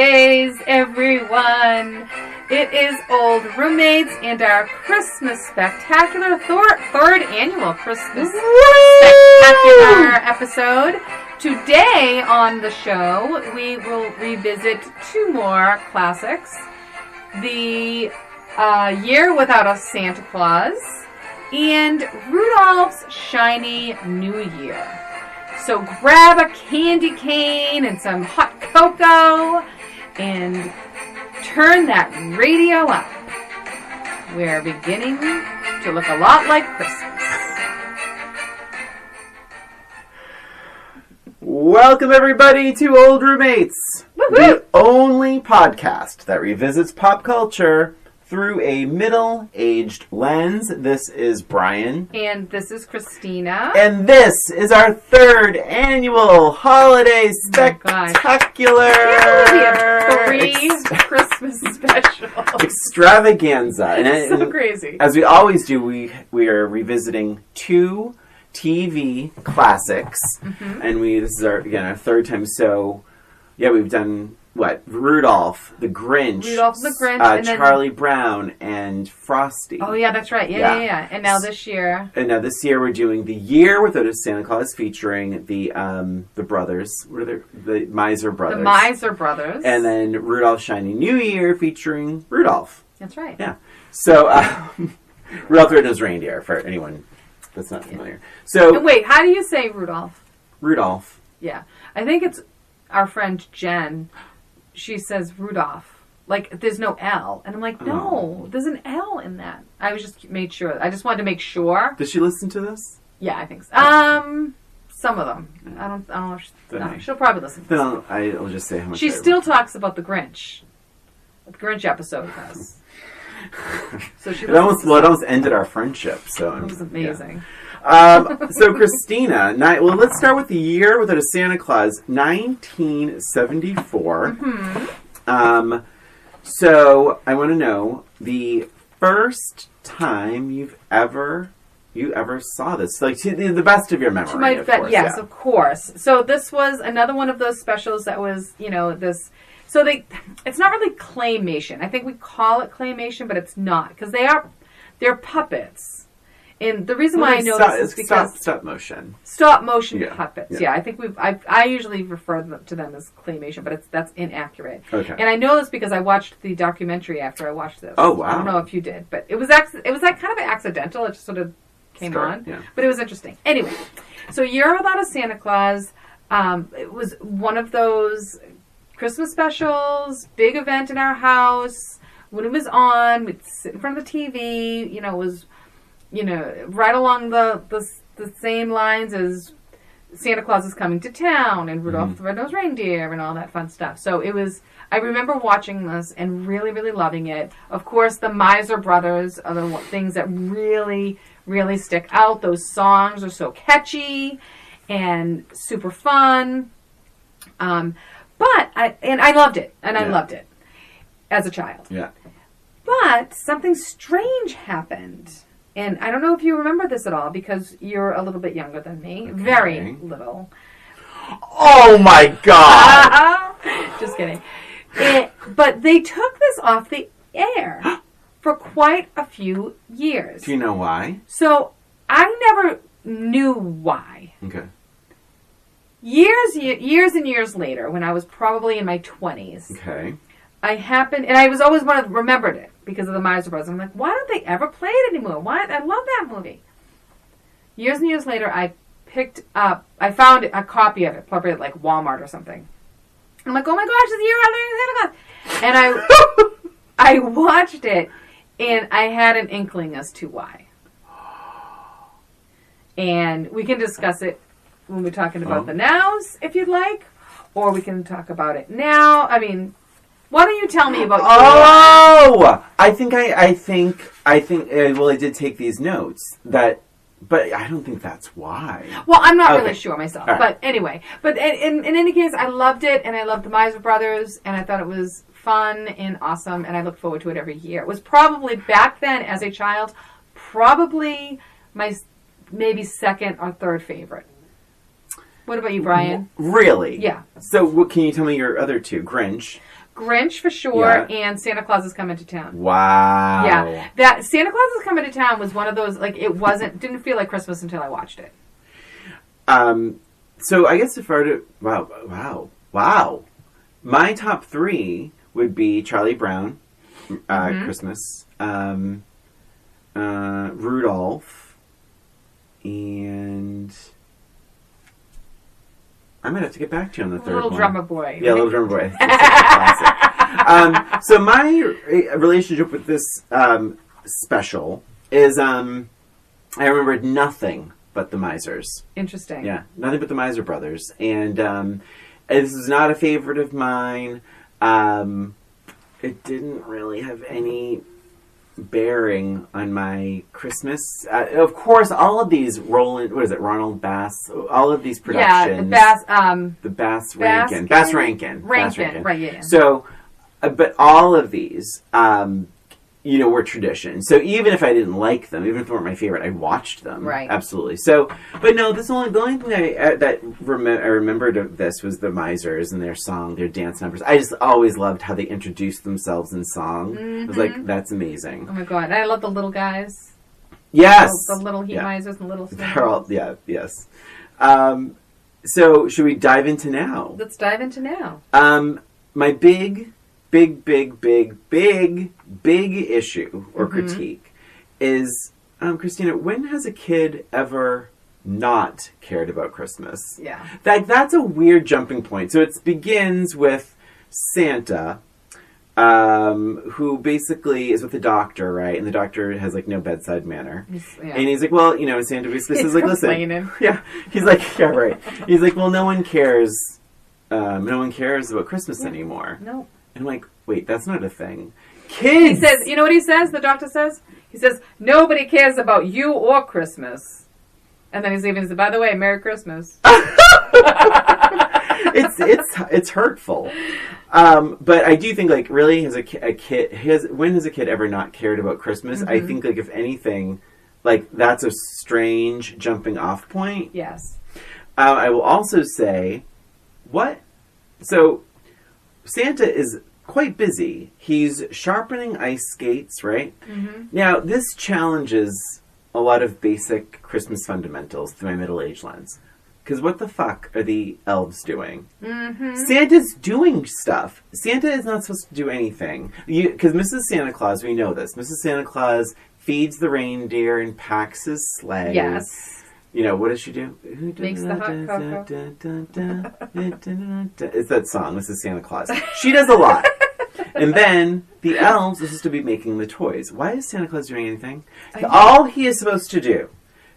days, everyone. It is Old Roommates and our Christmas Spectacular, third annual Christmas Spectacular episode. Today on the show, we will revisit two more classics. The Year Without a Santa Claus and Rudolph's Shiny New Year. So grab a candy cane and some hot cocoa and turn that radio up. We're beginning to look a lot like Christmas. Welcome everybody to Old Roommates, the only podcast that revisits pop culture through a middle-aged lens. This is Brian. And this is Christina. And this is our third annual holiday spectacular. We have three Christmas specials. Extravaganza. It's so crazy. As we always do, we are revisiting two TV classics. Mm-hmm. And this is our third time. So, yeah, we've done... Rudolph, the Grinch. And Charlie Brown, and Frosty. Oh, yeah, that's right. Yeah. And now this year. We're doing The Year Without a Santa Claus, featuring the brothers. What are the Miser Brothers. The Miser Brothers. And then Rudolph's Shiny New Year, featuring Rudolph. That's right. Yeah. So, Rudolph the Red-Nosed Reindeer, for anyone that's not familiar. So, wait, how do you say Rudolph? Rudolph. Yeah. I think it's our friend Jen. She says Rudolph. Like, there's no L. And I'm like, no, there's an L in that. I made sure. I just wanted to make sure. Does she listen to this? Yeah, I think so. Some of them. I don't know. She'll probably listen to this. Then I'll just say how much she still talks about the Grinch. The Grinch episode with us. So she it almost ended our friendship. So it was amazing. Yeah. So Christina, let's start with The Year Without a Santa Claus, 1974. Mm-hmm. So I want to know the first time you ever saw this, like to the best of your memory. Yes, of course. So this was another one of those specials that was, this. So it's not really claymation. I think we call it claymation, but it's not, because they're puppets. And the reason why I know this is because stop motion puppets. Yeah, I think I usually refer to them as claymation, but that's inaccurate. Okay. And I know this because I watched the documentary after I watched this. Oh wow! I don't know if you did, but it was like kind of accidental. It just sort of came on, but it was interesting. Anyway, so Year Without a Santa Claus. It was one of those Christmas specials, big event in our house. When it was on, we'd sit in front of the TV. It was. Right along the same lines as Santa Claus is Coming to Town and Rudolph the Red-Nosed Reindeer and all that fun stuff. So I remember watching this and really, really loving it. Of course, the Miser Brothers are the things that really, really stick out. Those songs are so catchy and super fun. But I loved it. And I loved it as a child. Yeah. But something strange happened. And I don't know if you remember this at all, because you're a little bit younger than me. Okay. Very little. Oh my God! Just kidding. But they took this off the air for quite a few years. Do you know why? So I never knew why. Okay. Years and years later, when I was probably in my 20s. Okay. I was always remembered it because of the Miser Brothers. I'm like, why don't they ever play it anymore? Why? I love that movie. Years and years later, I found a copy of it, probably at like Walmart or something. I'm like, oh my gosh, it's Year Without a Santa Claus. And I watched it, and I had an inkling as to why. And we can discuss it when we're talking about the nows, if you'd like, or we can talk about it now. I mean... Why don't you tell me about I think, well, I did take these notes, but I don't think that's why. Well, I'm not really sure myself, but anyway. But in any case, I loved it, and I loved the Miser Brothers, and I thought it was fun and awesome, and I look forward to it every year. It was probably, back then, as a child, probably my maybe second or third favorite. What about you, Brian? Really? Yeah. So, what can you tell me your other two? Grinch. Grinch for sure, and Santa Claus is Coming to Town. Wow. Yeah, that Santa Claus is Coming to Town was one of those, like, didn't feel like Christmas until I watched it. So I guess if I were to, wow. My top 3 would be Charlie Brown, Christmas, Rudolph, and I might have to get back to you on the third Little one. Drummer Boy. Yeah, Little Drummer Boy. Classic. So my relationship with this special is I remembered nothing but the Misers. Interesting. Yeah, nothing but the Miser Brothers. And this is not a favorite of mine. It didn't really have any bearing on my Christmas. Of course, all of these Ronald Bass, all of these productions. Yeah, Bass Rankin. Right, yeah. So, but all of these, were tradition. So even if I didn't like them, even if they weren't my favorite, I watched them. Right. Absolutely. So, but no, the only thing I remembered of this was the Misers and their song, their dance numbers. I just always loved how they introduced themselves in song. I was like, that's amazing. Oh my god. And I love the little guys. Yes. The little heat misers and little snowballs. They're all, yes. So should we dive into now? Let's dive into now. My big issue or critique is, Christina, when has a kid ever not cared about Christmas? Yeah. That's a weird jumping point. So it begins with Santa, who basically is with the doctor, right? And the doctor has, like, no bedside manner. And he's like, well, Santa basically says, like, listen. Yeah. He's like, yeah, right. He's like, well, no one cares about Christmas anymore. No. And I'm like, wait, that's not a thing. Kids! He says, you know what he says? The doctor says? He says, nobody cares about you or Christmas. And then he's even says, by the way, Merry Christmas. It's hurtful. But I do think, like, really, when has a kid ever not cared about Christmas? I think, like, if anything, like, that's a strange jumping off point. Yes. I will also say, so Santa is quite busy. He's sharpening ice skates, right? Now, this challenges a lot of basic Christmas fundamentals through my middle-aged lens. Because what the fuck are the elves doing? Santa's doing stuff. Santa is not supposed to do anything. Because Mrs. Santa Claus, we know this. Mrs. Santa Claus feeds the reindeer and packs his sleigh. Yes. What does she do? Makes the hot cocoa. It's that song, Mrs. Santa Claus. She does a lot. And then the elves are supposed to be making the toys. Why is Santa Claus doing anything? All he is supposed to do,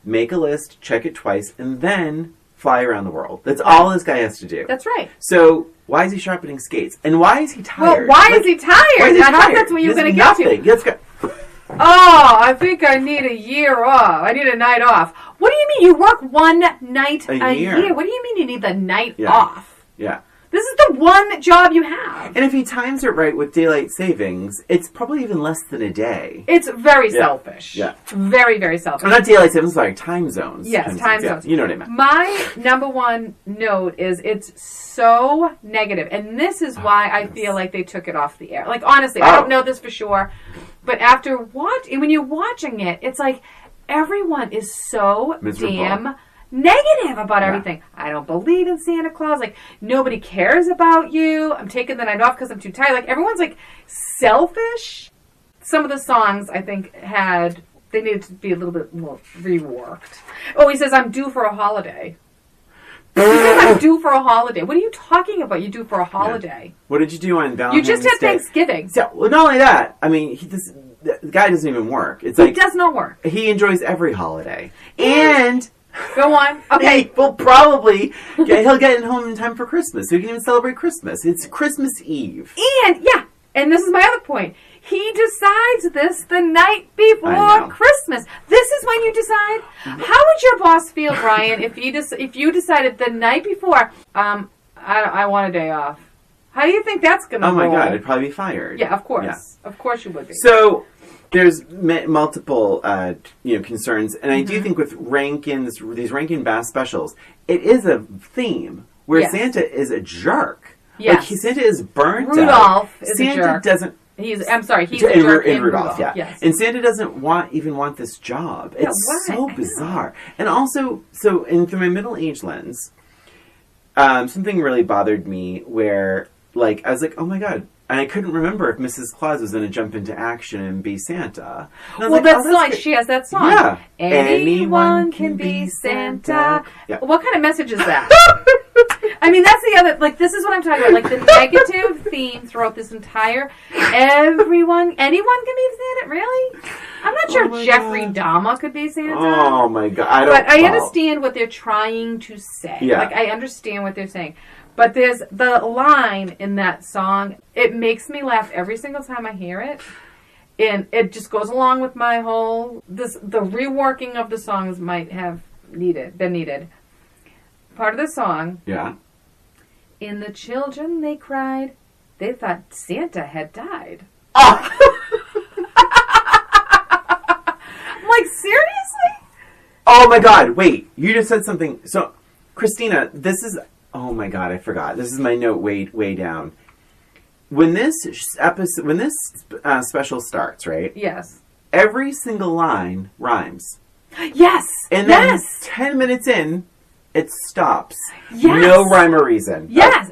make a list, check it twice, and then fly around the world. That's all this guy has to do. That's right. So why is he sharpening skates? And why is he tired? Well, why is he tired? I thought that's what you were going to get to. Let's go. Oh, I think I need a year off. I need a night off. What do you mean? You work one night a year? What do you mean you need the night off? Yeah. This is the one job you have. And if he times it right with daylight savings, it's probably even less than a day. It's very selfish. Yeah. Very, very selfish. Well, not daylight savings, sorry, time zones. Yes, time zones. You know what I meant. My number one note is it's so negative. And this is why I feel like they took it off the air. Like, honestly, I don't know this for sure. But when you're watching it, it's like everyone is so miserable. Damn negative about everything. I don't believe in Santa Claus. Like, nobody cares about you. I'm taking the night off because I'm too tired. Like, everyone's, like, selfish. Some of the songs, I think, they needed to be a little bit more reworked. Oh, he says, I'm due for a holiday. He says, I'm due for a holiday. What are you talking about? You due for a holiday? Yeah. What did you do on Valentine's Day? You just had Thanksgiving. So, well, not only that. I mean, the guy doesn't even work. He does not work. He enjoys every holiday. And go on. Okay. He will probably he'll get home in time for Christmas. So he can even celebrate Christmas. It's Christmas Eve. And this is my other point. He decides this the night before Christmas. This is when you decide. How would your boss feel, Brian, if you decided the night before, I want a day off? How do you think that's going to roll? Oh my God, I'd probably be fired. Yeah, of course. Yeah. Of course you would be. So there's multiple concerns, and I do think with these Rankin Bass specials, it is a theme where Santa is a jerk. Yes. Like, Santa is burnt out. Rudolph is Santa a jerk. doesn't... He's a jerk in Rudolph. Yeah. Yes. And Santa doesn't even want this job. It's so bizarre. And also, through my middle-age lens, something really bothered me where, like, I was like, oh my God. And I couldn't remember if Mrs. Claus was going to jump into action and be Santa. And well, that's like, she has that song. Yeah. Anyone can be Santa. Yeah. What kind of message is that? I mean, that's the other, like, this is what I'm talking about. Like, the negative theme throughout this entire, anyone can be Santa? Really? I'm not sure if Jeffrey Dahmer could be Santa. Oh, my God. I understand what they're trying to say. Yeah. Like, I understand what they're saying. But there's the line in that song, it makes me laugh every single time I hear it. And it just goes along with my whole, the reworking of the songs might have been needed. Part of the song. Yeah. And the children, they cried. They thought Santa had died. Oh. I'm like, seriously? Oh my God, wait. You just said something. So, Christina, this is... Oh my God, I forgot. This is my note way down. When this special starts, right? Yes. Every single line rhymes. Yes. And then 10 minutes in, it stops. Yes. No rhyme or reason. Yes.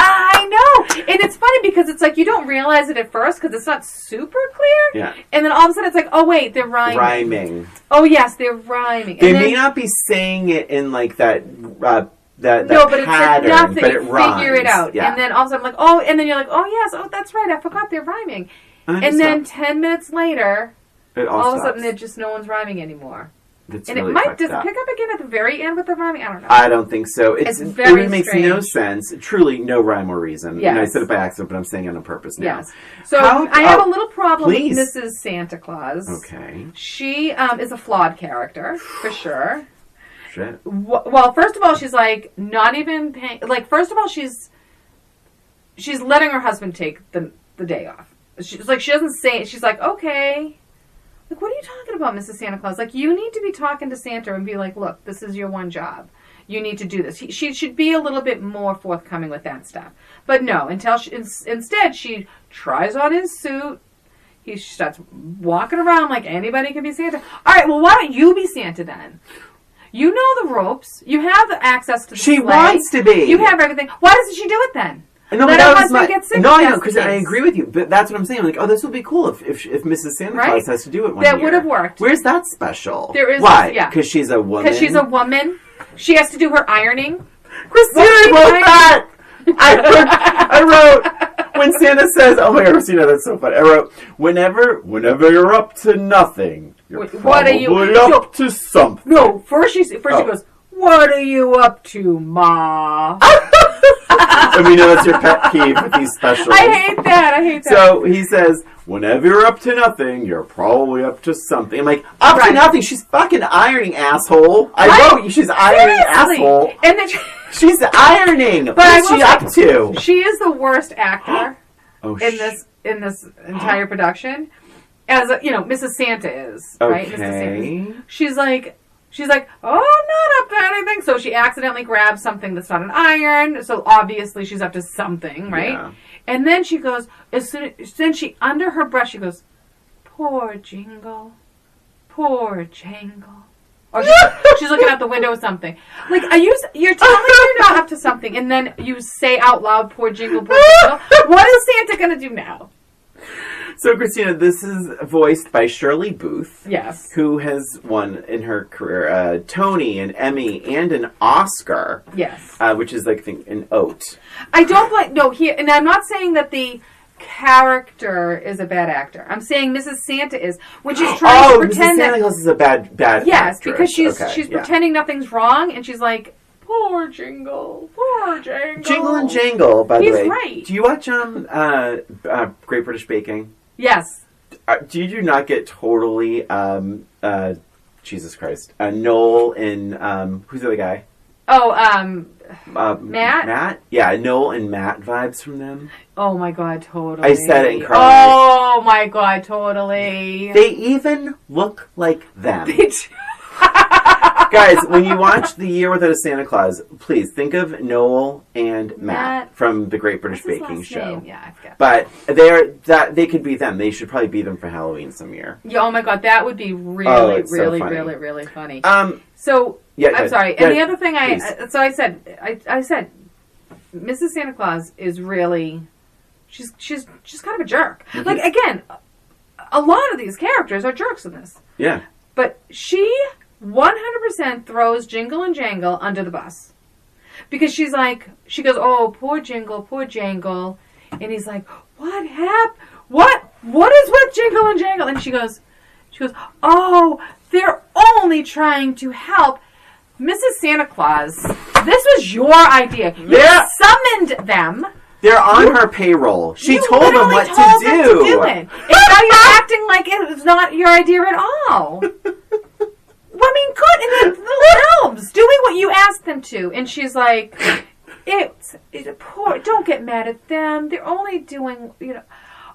I know. And it's funny because it's like you don't realize it at first because it's not super clear. Yeah. And then all of a sudden it's like, oh wait, they're rhyming. Oh yes, they're rhyming. They may not be saying it in like that no, but pattern, it's enough that you figure it out. Yeah. And then all of a sudden I'm like, oh, and then you're like, oh yes, oh that's right, I forgot they're rhyming. And then 10 minutes later, all of a sudden no one's rhyming anymore. That's and really it might pick up again at the very end with the rhyming. I don't know. I don't think so. It makes strange. no sense. Truly, no rhyme or reason. Yes. And I said it by accident, but I'm saying it on purpose now. Yes. So I have a little problem with Mrs. Santa Claus. Okay. She is a flawed character for sure. Shit. Well, first of all, she's like not even paying. Like, first of all, she's letting her husband take the day off. She's like, she doesn't say. She's like, okay. Like, what are you talking about, Mrs. Santa Claus? Like, you need to be talking to Santa and be like, look, this is your one job. You need to do this. She should be a little bit more forthcoming with that stuff. But no, instead she tries on his suit. He starts walking around like anybody can be Santa. All right, well, why don't you be Santa then? You know the ropes. You have the access to the sleigh. She wants to be. You have everything. Why doesn't she do it then? No, let her husband get sick. No, I know, because I agree with you. But that's what I'm saying. I'm like, oh, this would be cool if Mrs. Santa Claus has to do it one year. That would have worked. Where's that special? There is. Why? Yeah. Because she's a woman? Because she's a woman. She has to do her ironing. Christina wrote that! I wrote, when Santa says, oh my God, Christina, that's so funny. I wrote, whenever you're up to nothing, you're probably up to something. No, first she goes, what are you up to, Ma? And we know that's your pet peeve with these specials. I hate that. So he says, whenever you're up to nothing, you're probably up to something. I'm like, up to nothing? She's fucking ironing, asshole. I wrote, she's ironing, asshole. And then she's ironing. But what's she up to? She is the worst actor in this entire production. As Mrs. Santa is, right? Mrs. Santa. She's like, oh, I'm not up to anything. So she accidentally grabs something that's not an iron. So obviously she's up to something, right? Yeah. And then she goes, under her breath, she goes, poor Jingle, poor Jangle. Or she's looking out the window or something. Like, you're telling me you're not up to something, and then you say out loud, poor Jingle, poor Jingle. What is Santa going to do now? So, Christina, this is voiced by Shirley Booth. Yes. Who has won in her career a Tony, an Emmy, and an Oscar. Yes. Which is, like, I think, an oat. I don't like... No, and I'm not saying that the character is a bad actor. I'm saying Mrs. Santa is. When she's trying to pretend Mrs. Santa Claus is a bad yes, actress. Because she's pretending nothing's wrong, and she's like... Poor Jingle, poor Jangle. Jingle and Jangle, by the way. He's right. Do you watch Great British Baking? Yes. Did you not get totally, Jesus Christ, Noel and, who's the other guy? Oh, Matt? Matt? Yeah, Noel and Matt vibes from them. Oh my God, totally. I said it and cried. Oh my God, totally. They even look like them. Guys, when you watch The Year Without a Santa Claus, please think of Noel and Matt from the Great British Baking Show. Name? Yeah, I forgot. But they could be them. They should probably be them for Halloween some year. Yeah, oh my God, that would be really, really funny. So yeah, I'm sorry. And the other thing I said, Mrs. Santa Claus is really, she's kind of a jerk. Mm-hmm. Like, again, a lot of these characters are jerks in this. Yeah. But she 100% throws Jingle and Jangle under the bus. Because she goes, oh, poor Jingle, poor Jangle. And he's like, what happened? What is with Jingle and Jangle? And she goes, oh, they're only trying to help. Mrs. Santa Claus, this was your idea. You summoned them. They're on her payroll. She told them what to do. And now you're acting like it was not your idea at all. I mean, good. And the little elves doing what you asked them to. And she's like, it's poor. Don't get mad at them. They're only doing,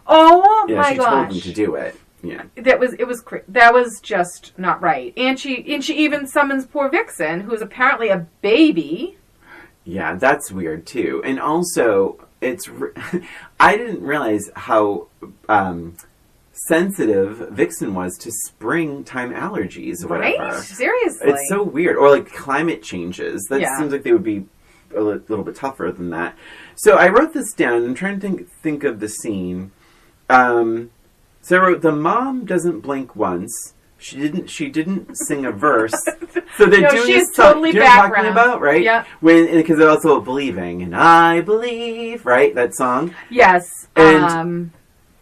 Oh my gosh. She told them to do it. Yeah. That was just not right. And she even summons poor Vixen, who's apparently a baby. Yeah, that's weird too. And also, I didn't realize how sensitive Vixen was to springtime allergies or whatever. Right? Seriously. It's so weird. Or like climate changes. That seems like they would be a little bit tougher than that. So I wrote this down. I'm trying to think of the scene. So I wrote, the mom doesn't blink once. She didn't sing a verse. So they're doing this totally song. You know what I'm talking about, right? Yeah. Because they're also believing, and I believe, right? That song. Yes. And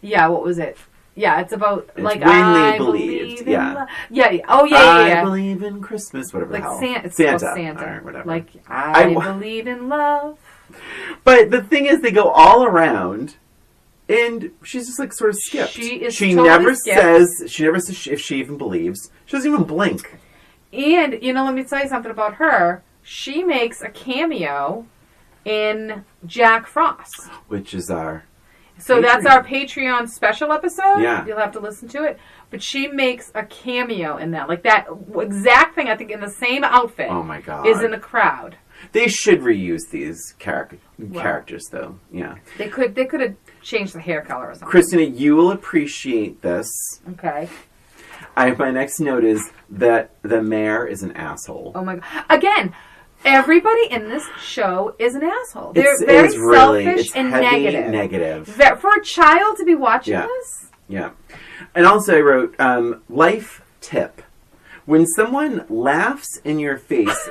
what was it? Yeah, it's about when I believed. In love. Yeah. Oh yeah. I believe in Christmas. Whatever. Like the hell. Santa. Santa. Or whatever. Like I believe in love. But the thing is, they go all around. And she's just like sort of skipped. She never says if she even believes. She doesn't even blink. And, let me tell you something about her. She makes a cameo in Jack Frost. Which is our So that's our Patreon special episode. Yeah. You'll have to listen to it. But she makes a cameo in that. Like that exact thing, I think, in the same outfit. Oh my God. Is in the crowd. They should reuse these characters, though. Yeah. They could have changed the hair color or something. Christina, you will appreciate this. Okay. My next note is that the mayor is an asshole. Oh my God. Again, everybody in this show is an asshole. They're very selfish and negative. For a child to be watching this? Yeah. And also I wrote, life tip. When someone laughs in your face...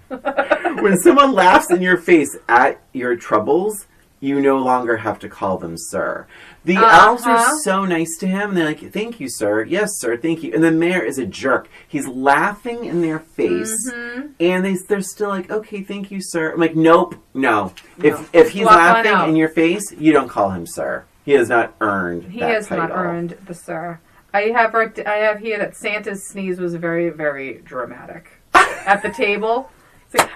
When someone laughs in your face at your troubles, you no longer have to call them sir. The elves are so nice to him. And they're like, thank you, sir. Yes, sir. Thank you. And the mayor is a jerk. He's laughing in their face. Mm-hmm. And they're still like, okay, thank you, sir. I'm like, nope, no. If he's laughing in your face, you don't call him sir. He has not earned that title. He has not earned the sir. I have here that Santa's sneeze was very, very dramatic. At the table. It's like,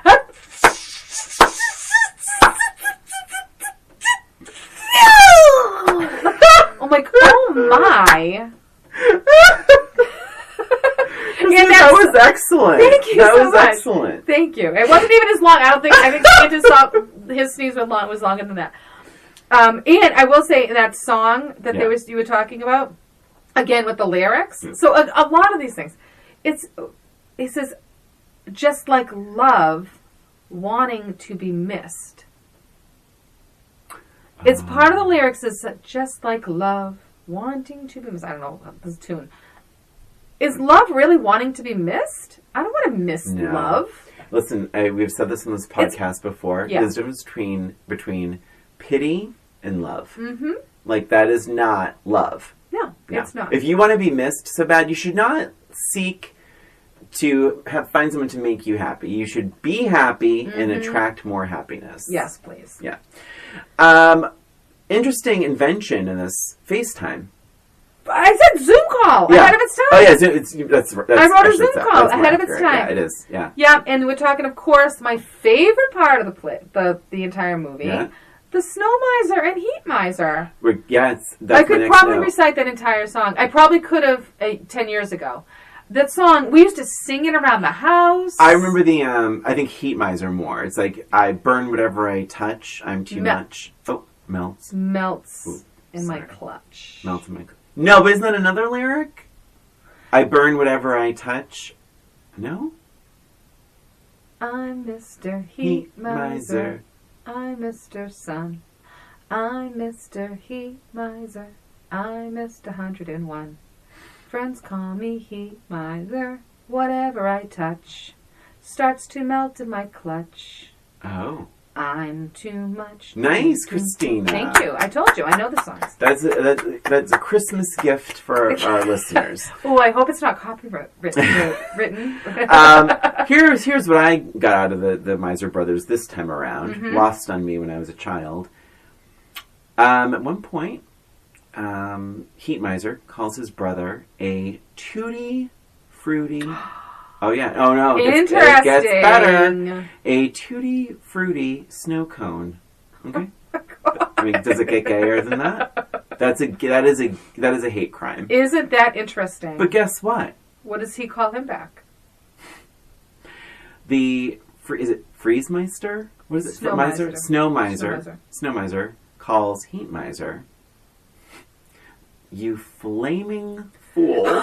I'm like, oh my. That was excellent. Thank you that so was much. Excellent. Thank you. It wasn't even as long. I think Santa saw his sneeze was longer than that. And I will say that song that you were talking about, again with the lyrics. Yeah. So a lot of these things, it says, just like love, wanting to be missed. It's part of the lyrics is just like love, wanting to be missed. I don't know this tune. Is love really wanting to be missed? I don't want to miss love. Listen, we've said this on this podcast before. Yeah. There's a difference between pity and love. Mm-hmm. Like, that is not love. No, it's not. If you want to be missed so bad, you should not seek to find someone to make you happy. You should be happy and attract more happiness. Yes, please. Yeah. Interesting invention in this FaceTime. I said Zoom call ahead of its time. Oh yeah, that's I wrote a Zoom call ahead of its time. Yeah, it is. Yeah. Yeah, and we're talking, of course, my favorite part of the entire movie. Yeah. The Snow Miser and Heat Miser. That's I could probably recite that entire song. I probably could have 10 years ago. that song, we used to sing it around the house. I remember the, I think Heat Miser more. It's like, I burn whatever I touch. I'm too much. Oh, melts. Melts in my clutch. Melts in my clutch. No, but isn't that another lyric? I burn whatever I touch. No? I'm Mr. Heat Miser. I'm Mr. Sun. I'm Mr. Heat Miser. I'm Mr. 101. Friends call me Heat Miser. Whatever I touch starts to melt in my clutch. Oh. I'm too much. Nice, Christina. Thank you. I told you. I know the songs. That's a Christmas gift for our listeners. Oh, I hope it's not copyright written. Here's what I got out of the Miser Brothers this time around. Lost on me when I was a child. At one point, Heat Miser calls his brother a tutti fruity. Oh, yeah. Oh, no. Interesting. It gets better. A tutti fruity snow cone. Okay. I mean, does it get gayer than that? That is a hate crime. Isn't that interesting? But guess what? What does he call him back? Is it Freezemeister? What is it? Snow Miser. Snow Miser. Snow Miser calls Heat Miser, you flaming fool.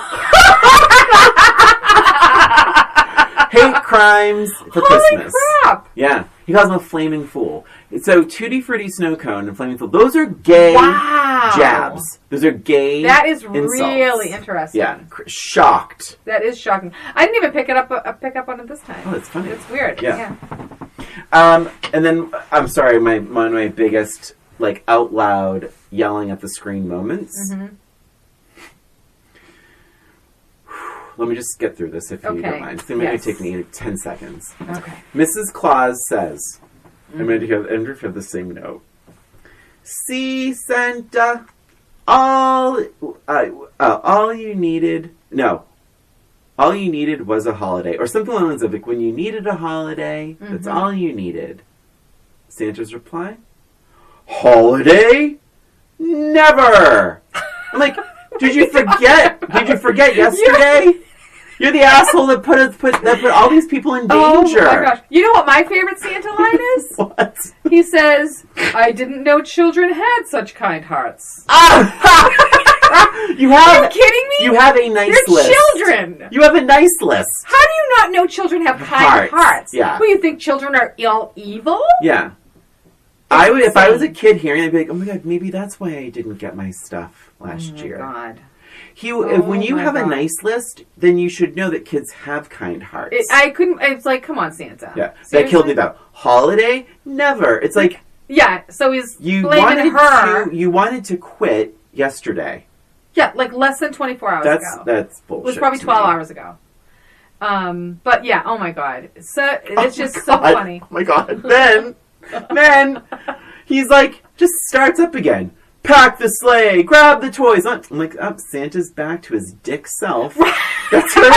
Hate crimes for Christmas. Holy crap! Yeah. He calls him a flaming fool. So, Tutti Frutti Snow Cone and Flaming Fool, those are gay jabs. Those are gay That is insults. really interesting. Yeah. Shocked. That is shocking. I didn't even pick up on it this time. Oh, that's funny. It's weird. Yeah. And then, I'm sorry, one of my biggest, like, out loud yelling at the screen moments. Let me just get through this if you don't mind. It may take me 10 seconds. Okay. Mrs. Claus says, I'm going to have the same note. See, Santa, all you needed was a holiday. Or something along those lines, like, when you needed a holiday, that's all you needed. Santa's reply, holiday? Never! I'm like, did you forget? Did you forget yesterday? You're the asshole that put all these people in danger. Oh my gosh! You know what my favorite Santa line is? What? He says, "I didn't know children had such kind hearts." Are you kidding me? You have a nice list. You're children. You have a nice list. How do you not know children have kind hearts? Yeah. Well, you think children are evil? Yeah. I would, if I was a kid hearing, I'd be like, "Oh my god, maybe that's why I didn't get my stuff last year." God. When you have a nice list, then you should know that kids have kind hearts. It's like, come on, Santa. Yeah. That killed me though. Holiday? Never. It's like, yeah. So he's blaming her. You wanted to quit yesterday. Yeah, like less than 24 hours ago. That's bullshit. It was probably 12 hours ago. But yeah, oh my god. So it's just so funny. Oh my god. Then he's like, just starts up again. Pack the sleigh, grab the toys. I'm like, Santa's back to his dick self. That's what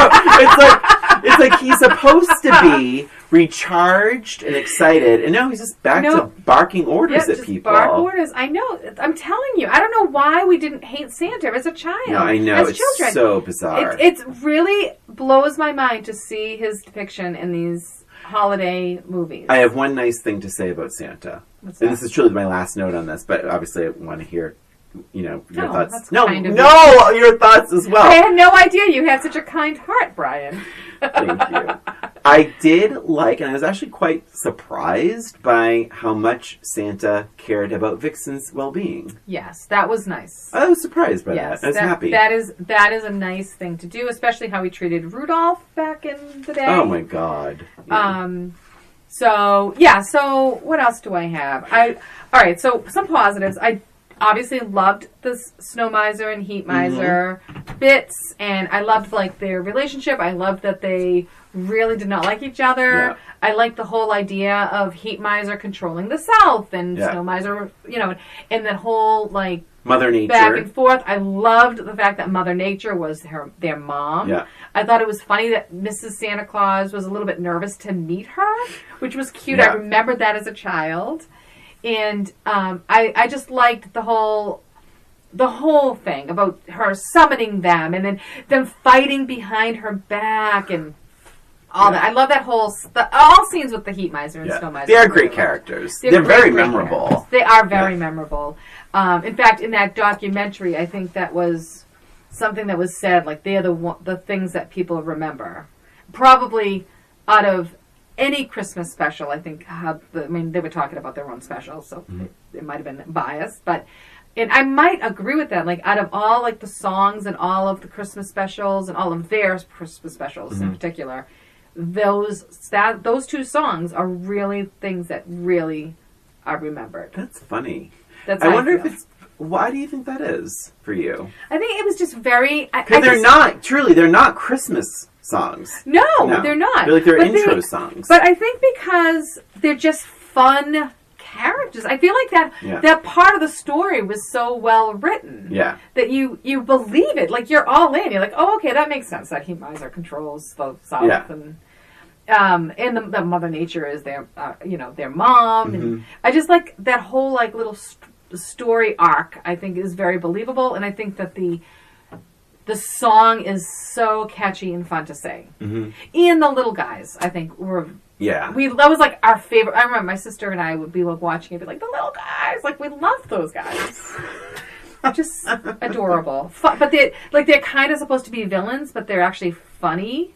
it's like he's supposed to be recharged and excited, and now he's just back to barking orders at people. Bark orders. I know. I'm telling you. I don't know why we didn't hate Santa as a child. No, I know. It's children. So bizarre. It really blows my mind to see his depiction in these holiday movies. I have one nice thing to say about Santa. And this is truly my last note on this, but obviously I want to hear, your thoughts. Your thoughts as well. I had no idea you had such a kind heart, Brian. Thank you. I did like, and I was actually quite surprised by how much Santa cared about Vixen's well-being. Yes, that was nice. I was surprised by that. I was happy. That is a nice thing to do, especially how he treated Rudolph back in the day. Oh my god. Yeah. So what else do I have? All right, so some positives. I obviously loved this Snow Miser and Heat Miser bits, and I loved their relationship. I loved that they really did not like each other. Yeah. I liked the whole idea of Heat Miser controlling the South and Snow Miser, and that whole Mother Nature back and forth. I loved the fact that Mother Nature was their mom. Yeah. I thought it was funny that Mrs. Santa Claus was a little bit nervous to meet her, which was cute. Yeah. I remembered that as a child. And I just liked the whole the whole thing about her summoning them and then them fighting behind her back and all that. I love that all scenes with the Heat Miser and Snow Miser. They are great characters. They're very memorable. Characters. They are very memorable. In fact, in that documentary, I think that was something that was said, like they are the things that people remember. Probably out of any Christmas special, I think, they were talking about their own special, so it might have been biased, but and I might agree with that. Like, out of all, like, the songs and all of the Christmas specials and all of their Christmas specials in particular, those two songs are really things that really are remembered. That's funny. I wonder if it's... Why do you think that is for you? I think it was just very... Because they're not Christmas songs. No, they're not. They're like their intro songs. But I think because they're just fun characters. I feel like that part of the story was so well written that you believe it. Like, you're all in. You're like, oh, okay, that makes sense. That Heat Miser controls the South, and the Mother Nature is their mom. And I just like that whole like little story arc. I think is very believable, and I think that the song is so catchy and fun to sing. And the little guys, I think, were. Yeah. That was like our favorite. I remember my sister and I would be like watching it, be like, the little guys. Like, we love those guys. Just adorable. But they're kind of supposed to be villains, but they're actually funny.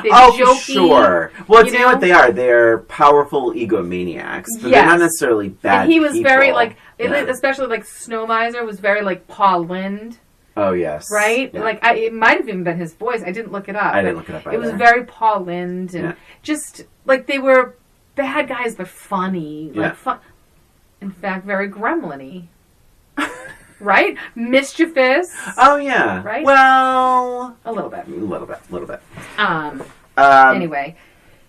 They're jokey, sure. Well, you know what they are? They're powerful egomaniacs, but they're not necessarily bad and he was people. Very like, especially like Snow Miser was very like Paul Lynde. Oh, yes. Right? Yeah. Like, it might have even been his voice. I didn't look it up. I didn't look it up either. It was very Paul Lynde. And just, like, they were bad guys, but funny. Like, in fact, very gremlin-y. Right? Mischievous. Oh, yeah. Right? Well... A little bit. A little bit. Anyway.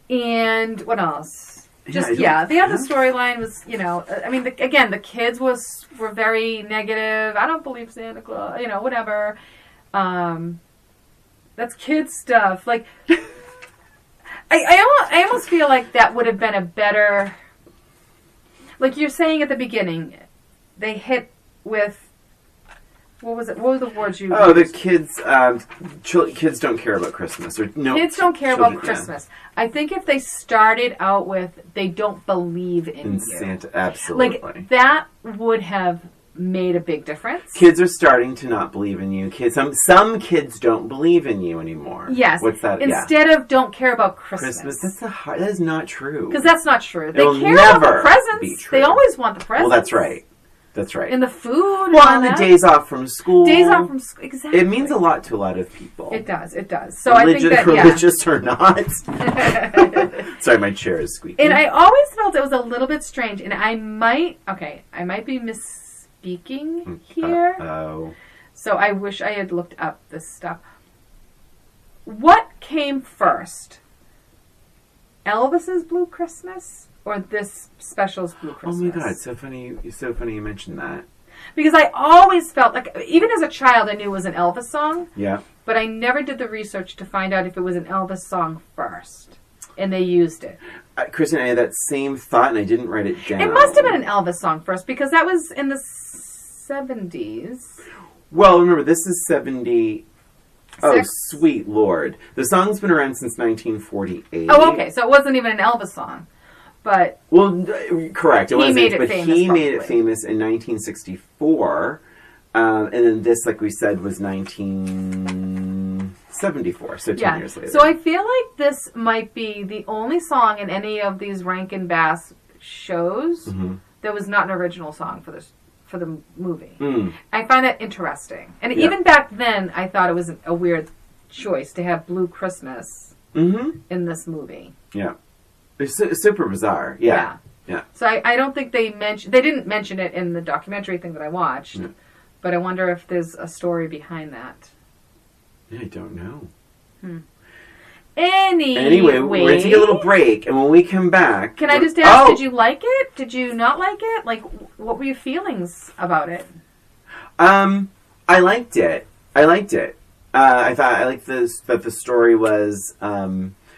And what else? The other storyline was, I mean, again, the kids were very negative. I don't believe Santa Claus, whatever. That's kid stuff. Like, I almost feel like that would have been a better, like you're saying at the beginning, they hit with, what was it? What were the words you used? Oh, the kids, kids don't care about Christmas. Kids don't care about Christmas. I think if they started out with, they don't believe in you. Santa, absolutely. Like, that would have made a big difference. Kids are starting to not believe in you. Some kids don't believe in you anymore. Yes. What's that? Instead of don't care about Christmas. That is not true. Because that's not true. They care about the presents. They always want the presents. Well, that's right. That's right. And the food. Well, and the days off from school. Exactly. It means a lot to a lot of people. It does. So I think that, religious or not. Sorry, my chair is squeaking. And I always felt it was a little bit strange, and I might be misspeaking here. So I wish I had looked up this stuff. What came first? Elvis's Blue Christmas? Or this special's Blue Christmas. Oh my God, so funny you mentioned that. Because I always felt like, even as a child, I knew it was an Elvis song. Yeah. But I never did the research to find out if it was an Elvis song first. And they used it. Christina, I had that same thought and I didn't write it down. It must have been an Elvis song first because that was in the 70s. Well, remember, this is 70... Oh, sweet Lord. The song's been around since 1948. Oh, okay. So it wasn't even an Elvis song. But correct. It wasn't, made it but famous, he made it famous in 1964, and then this, like we said, was 1974. So 10 years later. So I feel like this might be the only song in any of these Rankin Bass shows that was not an original song for the movie. I find that interesting, and even back then, I thought it was a weird choice to have Blue Christmas in this movie. Yeah. It's super bizarre. Yeah. So I don't think they didn't mention it in the documentary thing that I watched, but I wonder if there's a story behind that. Yeah, I don't know. Anyway, we're going to take a little break, and when we come back... Can I just ask, did you like it? Did you not like it? Like, what were your feelings about it? I liked it. I liked that the story was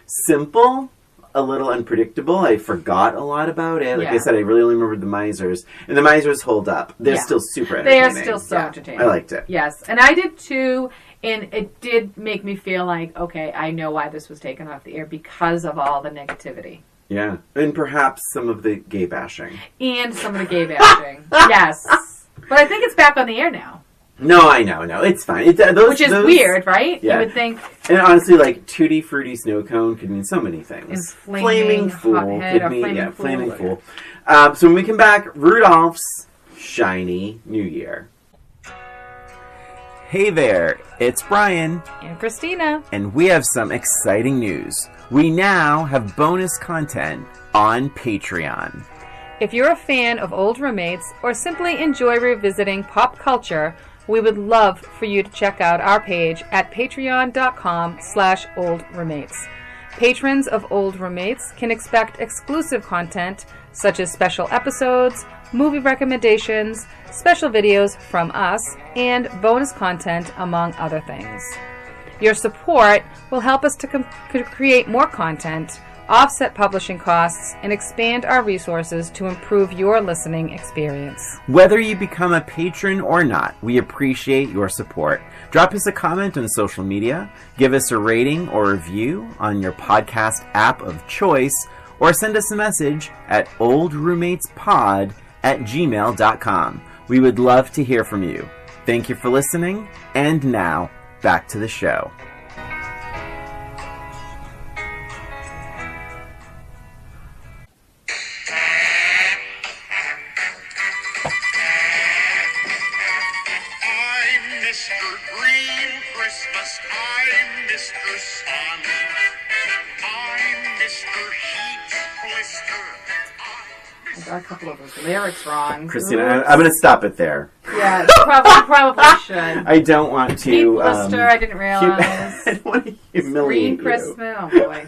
simple. a little unpredictable. I forgot a lot about it. Like I said, I really only remembered the misers. And the misers hold up. They're still super entertaining. They are still so entertaining. I liked it. Yes. And I did too. And it did make me feel like, okay, I know why this was taken off the air because of all the negativity. Yeah. And perhaps some of the gay bashing. And some of the gay bashing. Yes. But I think it's back on the air now. No, I know. No, it's fine. Which is weird, right? Yeah. You would think. And honestly, like, Tutti Frutti Snow Cone could mean so many things. And Flaming Fool Hothead could mean, Flaming Fool. So when we come back, Rudolph's Shiny New Year. Hey there, it's Brian. And Christina. And we have some exciting news. We now have bonus content on Patreon. If you're a fan of old roommates or simply enjoy revisiting pop culture, we would love for you to check out our page at patreon.com/oldroommates. Patrons of Old Roommates can expect exclusive content such as special episodes, movie recommendations, special videos from us, and bonus content, among other things. Your support will help us to create more content, offset publishing costs, and expand our resources to improve your listening experience. Whether you become a patron or not, we appreciate your support. Drop us a comment on social media, give us a rating or review on your podcast app of choice, or send us a message at oldroommatespod@gmail.com. We would love to hear from you. Thank you for listening, and now, back to the show. A couple of those lyrics wrong. Christina, I'm going to stop it there. Yeah, probably should. I don't want to... Heat blister, I didn't realize. I don't want to humiliate Green Christmas, oh boy.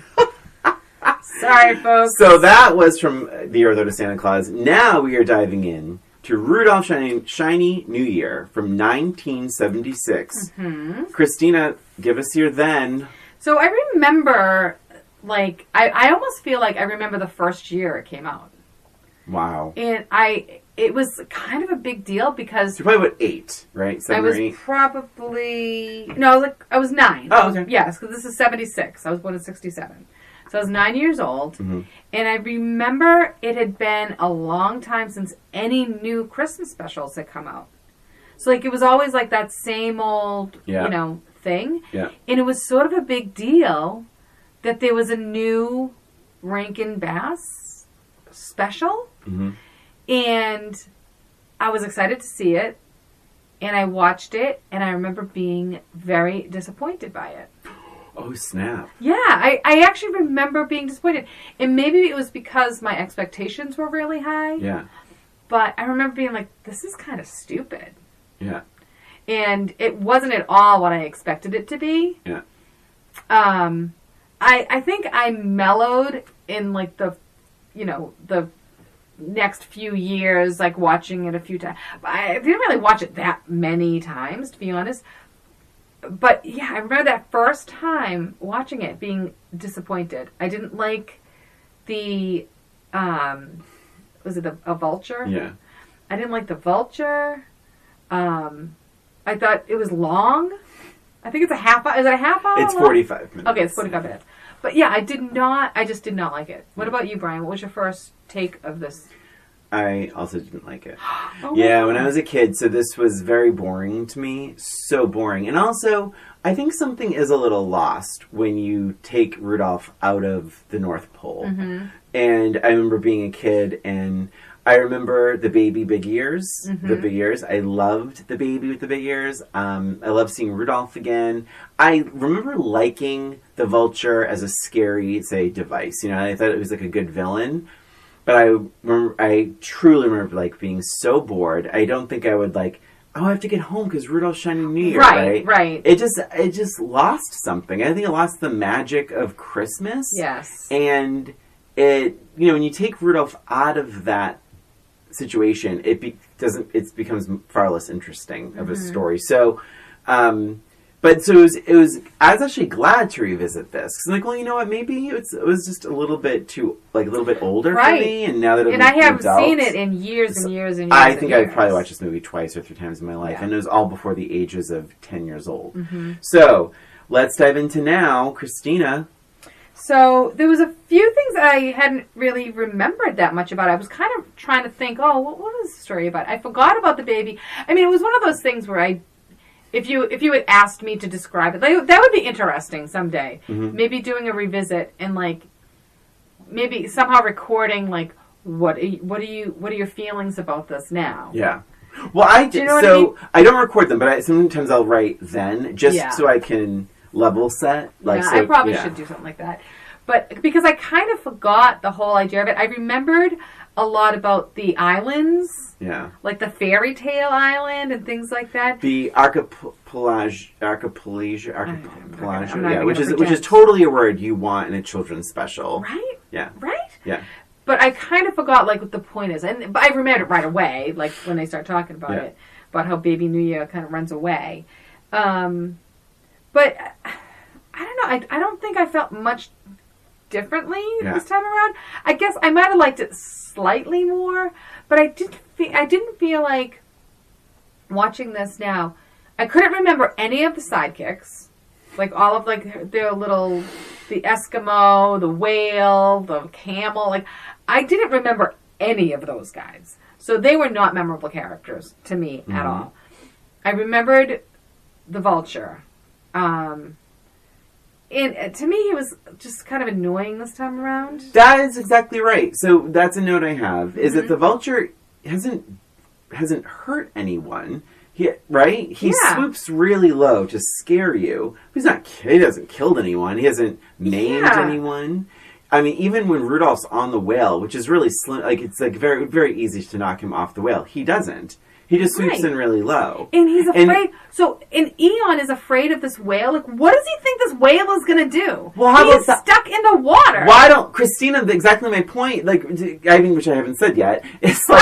Sorry, folks. So that was from The Year Without a Santa Claus. Now we are diving in to Rudolph's Shiny New Year from 1976. Mm-hmm. Christina, give us your then. So I remember, like, I almost feel like I remember the first year it came out. Wow. And it was kind of a big deal because... You're probably about 8, right? 7 or 8? I was probably... No, I was 9. Oh, okay. Yes, because this is 76. I was born in 67. So I was 9 years old. Mm-hmm. And I remember it had been a long time since any new Christmas specials had come out. So, like, it was always like that same old, thing. Yeah. And it was sort of a big deal that there was a new Rankin Bass special. Mm-hmm. And I was excited to see it, and I watched it, and I remember being very disappointed by it. Oh, snap. Yeah, I actually remember being disappointed. And maybe it was because my expectations were really high. Yeah. But I remember being like, this is kind of stupid. Yeah. And it wasn't at all what I expected it to be. Yeah. I think I mellowed in, like, the next few years, like, watching it a few times. I didn't really watch it that many times, to be honest. But, yeah, I remember that first time watching it being disappointed. I didn't like the, was it a Vulture? Yeah. I didn't like the Vulture. I thought it was long. I think it's a half hour. Is it a half hour? It's 45 minutes. Okay, it's 45 minutes. But yeah, I just did not like it. What about you, Brian? What was your first take of this? I also didn't like it. Yeah, when I was a kid, so this was very boring to me. So boring. And also, I think something is a little lost when you take Rudolph out of the North Pole. Mm-hmm. And I remember being a kid, and I remember the baby big ears. Mm-hmm. The big ears. I loved the baby with the big ears. I loved seeing Rudolph again. I remember liking the Vulture as a scary, say, device. You know, I thought it was like a good villain. But I truly remember, like, being so bored. I don't think I would, like, I have to get home because Rudolph's Shiny New Year, right? Right. It just lost something. I think it lost the magic of Christmas. Yes. And it, when you take Rudolph out of that situation, it becomes far less interesting of a story. So, But so it was. I was actually glad to revisit this because I'm like, well, you know what? Maybe it was just a little bit a little bit older for me, and now that I haven't seen it in years and years and years. I think I've probably watched this movie twice or 3 times in my life, and it was all before the ages of 10 years old. Mm-hmm. So let's dive into now, Christina. So there was a few things I hadn't really remembered that much about. I was kind of trying to think, what was the story about? I forgot about the baby. I mean, it was one of those things where if you had asked me to describe it, that would be interesting someday. Mm-hmm. Maybe doing a revisit and maybe somehow recording what are your feelings about this now? Yeah. Well, I don't record them, but sometimes I'll write then just so I can level set. I probably should do something like that. But because I kind of forgot the whole idea of it, I remembered a lot about the islands. Yeah. Like the fairy tale island and things like that. The archipelagia, which is totally a word you want in a children's special. Right? Yeah. Right? Yeah. But I kind of forgot what the point is. But I remembered it right away, when they start talking about it, about how Baby New Year kind of runs away. But I don't know. I don't think I felt much differently this time around. I guess I might have liked it slightly more, but I didn't feel like watching this now. I couldn't remember any of the sidekicks, all of their little, the Eskimo, the whale, the camel. I didn't remember any of those guys, so they were not memorable characters to me at all. I remembered the Vulture. And to me, he was just kind of annoying this time around. That is exactly right. So that's a note I have, is that the Vulture hasn't hurt anyone. He swoops really low to scare you. He hasn't killed anyone. He hasn't maimed anyone. I mean, even when Rudolph's on the whale, which is really slim, it's very, very easy to knock him off the whale. He doesn't. He just swoops in really low. And he's afraid. And Eon is afraid of this whale. What does he think this whale is going to do? Well, how he's stuck in the water. Why don't... Christina, exactly my point, which I haven't said yet, it's no,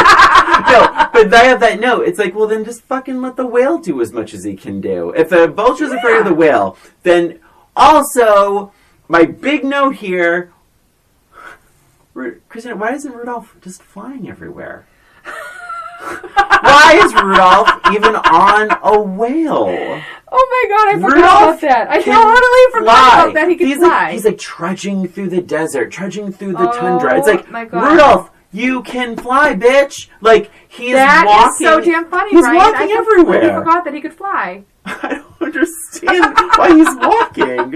but I have that note. It's well, then just fucking let the whale do as much as he can do. If the Vulture's afraid of the whale, then also, my big note here, Christina, why isn't Rudolph just flying everywhere? Why is Rudolph even on a whale? Oh my god, I forgot about that. I totally forgot about that. He can fly. He's trudging through the desert, trudging through the tundra. It's my god. Rudolph, you can fly, bitch. He's that walking. That is so damn funny, He's Brian. walking everywhere. I forgot that he could fly. I don't understand why he's walking.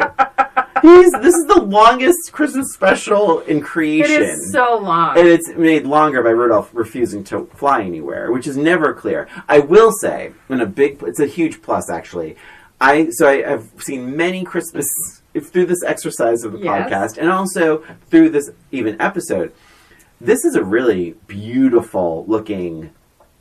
This is the longest Christmas special in creation. It is so long. And it's made longer by Rudolph refusing to fly anywhere, which is never clear. I will say, it's a huge plus, actually. I've seen many Christmas, through this exercise of the podcast, and also through this even episode, this is a really beautiful looking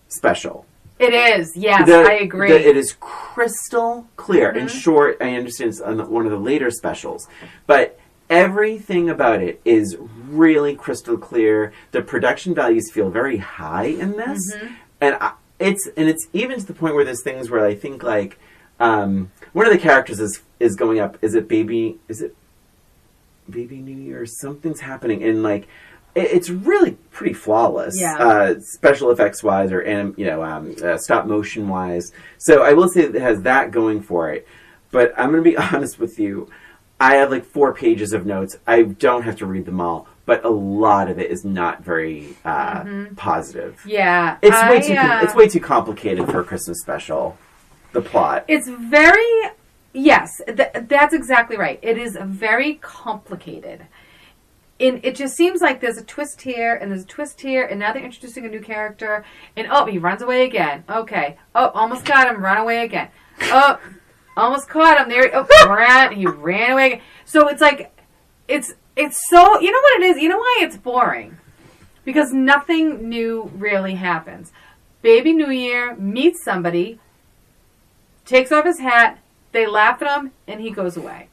special. It is, yes, I agree. It is crystal clear. And short, I understand it's one of the later specials. But everything about it is really crystal clear. The production values feel very high in this. Mm-hmm. And it's even to the point where there's things where I think one of the characters is going up. Is it Baby New Year? Something's happening. And it's really pretty flawless, special effects wise, or stop motion wise. So I will say it has that going for it. But I'm going to be honest with you. I have 4 pages of notes. I don't have to read them all, but a lot of it is not very positive. Yeah, it's way too complicated for a Christmas special. The plot. It's very that's exactly right. It is very complicated. And it just seems like there's a twist here, and there's a twist here, and now they're introducing a new character, and he runs away again. Okay. Almost got him, run away again. Almost caught him, there he ran away again. So it's it's so, you know what it is? You know why it's boring? Because nothing new really happens. Baby New Year meets somebody, takes off his hat, they laugh at him, and he goes away.